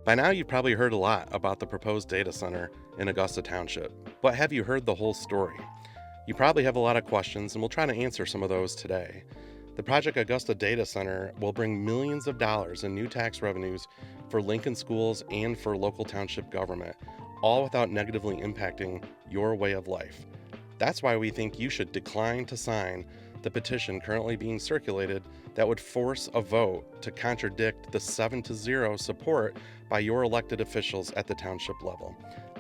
By now, you've probably heard a lot about the proposed data center in Augusta Township, but have you heard the whole story? You probably have a lot of questions, and we'll try to answer some of those today. The Project Augusta Data Center will bring millions of dollars in new tax revenues for Lincoln schools and for local township government, all without negatively impacting your way of life. That's why we think you should decline to sign the petition currently being circulated that would force a vote to contradict the 7-0 support by your elected officials at the township level.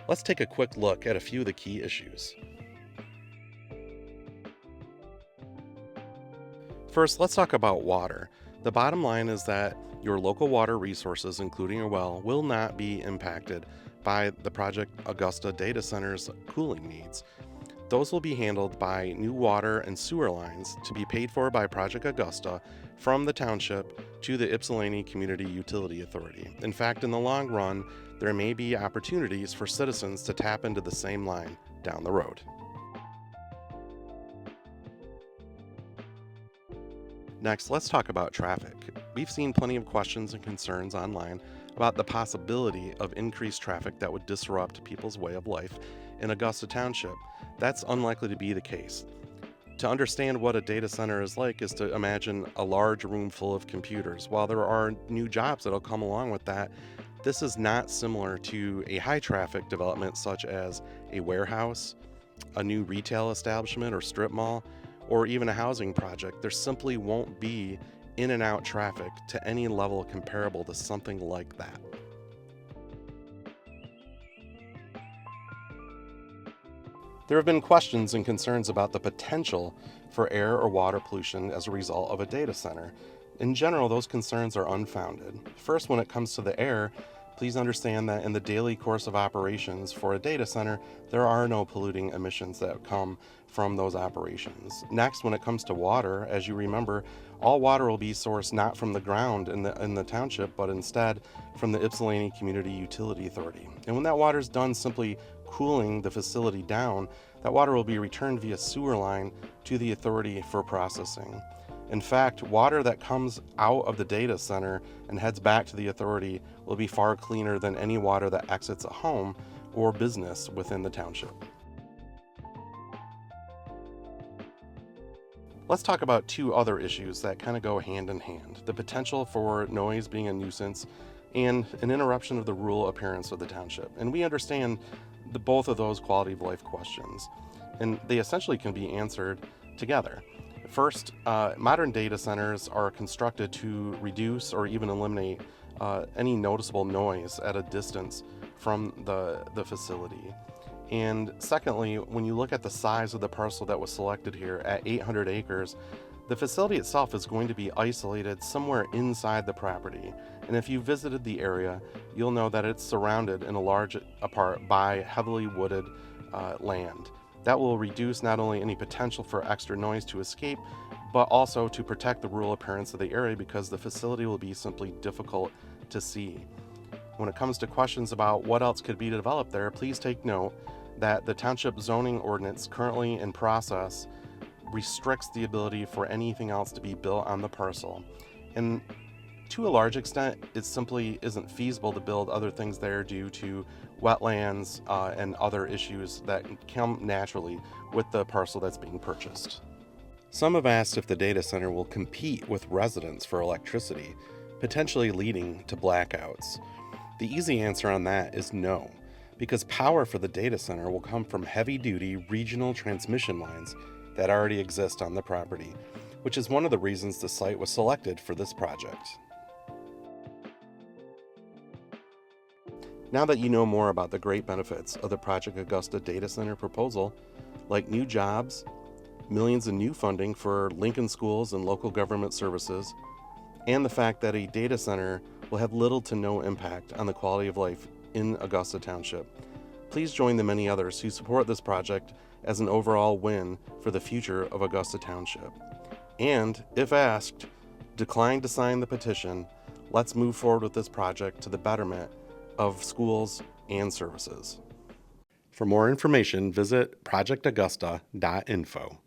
Let's take a quick look at a few of the key issues. First, let's talk about water. The bottom line is that your local water resources, including a well, will not be impacted by the Project Augusta data center's cooling needs. Those will be handled by new water and sewer lines to be paid for by Project Augusta from the township to the Ypsilanti Community Utility Authority. In fact, in the long run, there may be opportunities for citizens to tap into the same line down the road. Next, let's talk about traffic. We've seen plenty of questions and concerns online about the possibility of increased traffic that would disrupt people's way of life in Augusta Township. That's unlikely to be the case. To understand what a data center is like is to imagine a large room full of computers. While there are new jobs that'll come along with that, this is not similar to a high traffic development such as a warehouse, a new retail establishment or strip mall, or even a housing project. There simply won't be in and out traffic to any level comparable to something like that. There have been questions and concerns about the potential for air or water pollution as a result of a data center. In general, those concerns are unfounded. First, when it comes to the air, please understand that in the daily course of operations for a data center, there are no polluting emissions that come from those operations. Next, when it comes to water, as you remember, all water will be sourced not from the ground in the township, but instead from the Ypsilanti Community Utility Authority. And when that water is done simply cooling the facility down, that water will be returned via sewer line to the authority for processing. In fact, water that comes out of the data center and heads back to the authority will be far cleaner than any water that exits a home or business within the township. Let's talk about two other issues that kind of go hand in hand: the potential for noise being a nuisance and an interruption of the rural appearance of the township. And we understand both of those quality of life questions, and they essentially can be answered together. First, modern data centers are constructed to reduce or even eliminate any noticeable noise at a distance from the facility. And secondly, when you look at the size of the parcel that was selected here at 800 acres, the facility itself is going to be isolated somewhere inside the property. And if you visited the area, you'll know that it's surrounded in a large part by heavily wooded land. That will reduce not only any potential for extra noise to escape, but also to protect the rural appearance of the area because the facility will be simply difficult to see. When it comes to questions about what else could be developed there, please take note that the township zoning ordinance currently in process restricts the ability for anything else to be built on the parcel. And to a large extent, it simply isn't feasible to build other things there due to wetlands and other issues that come naturally with the parcel that's being purchased. Some have asked if the data center will compete with residents for electricity, potentially leading to blackouts. The easy answer on that is no, because power for the data center will come from heavy-duty regional transmission lines that already exist on the property, which is one of the reasons the site was selected for this project. Now that you know more about the great benefits of the Project Augusta data center proposal, like new jobs, millions in new funding for Lincoln schools and local government services, and the fact that a data center will have little to no impact on the quality of life in Augusta Township, please join the many others who support this project as an overall win for the future of Augusta Township. And, if asked, decline to sign the petition. Let's move forward with this project to the betterment of schools and services. For more information, visit projectaugusta.info.